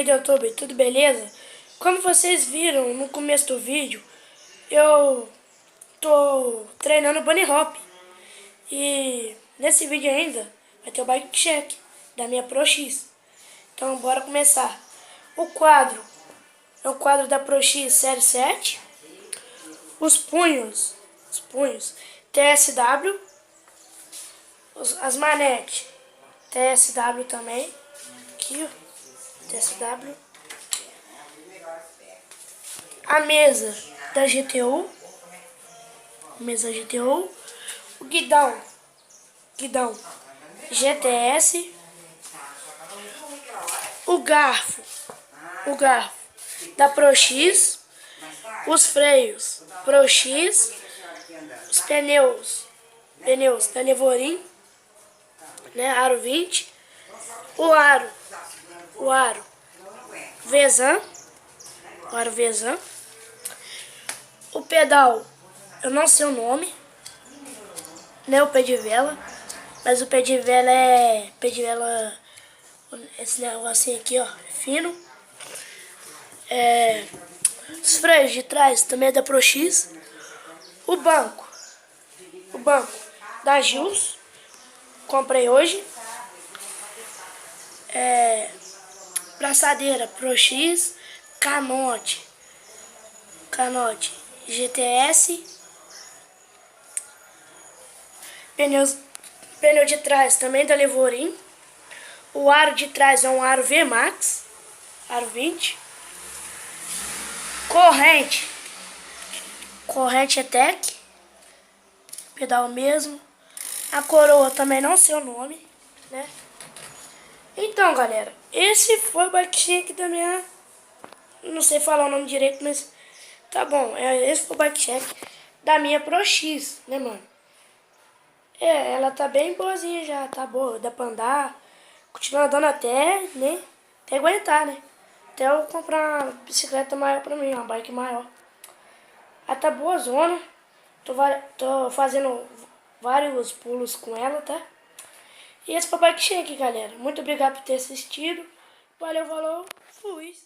aí do YouTube, tudo beleza? Como vocês viram no começo do vídeo, eu tô treinando bunny hop. E nesse vídeo ainda vai ter o bike check da minha Pro X. Então bora começar. O quadro é o quadro da Pro X Série 7. Os punhos TSW. As manetes TSW também. Aqui, ó, TSW. A mesa da GTO. O guidão GTS. O garfo da Pro X. Os freios Pro X. Os pneus da Levorin, né, aro 20. O aro Vezan. O pedal, eu não sei o nome, né, o pé de vela, mas o pé de vela é esse negocinho aqui, ó, fino. Os freios de trás também é da Pro X. O banco da Gills, comprei hoje. Braçadeira Pro X, canote GTS. Pneu de trás também da Levorin. O aro de trás é um aro VMAX, aro 20. Corrente ETEC, pedal mesmo. A coroa também não sei o nome, né? Então, galera, esse foi o bike check da minha... Não sei falar o nome direito, mas tá bom. Esse foi o bike check da minha Pro X, né, mano? Ela tá bem boazinha já, tá boa. Dá pra andar, continuar andando até, né? Até aguentar, né? Até eu comprar uma bicicleta maior pra mim, uma bike maior. Ela tá boa zona. Tô fazendo vários pulos com ela, tá? E esse foi o bike check, galera. Muito obrigado por ter assistido. Valeu, falou, fui!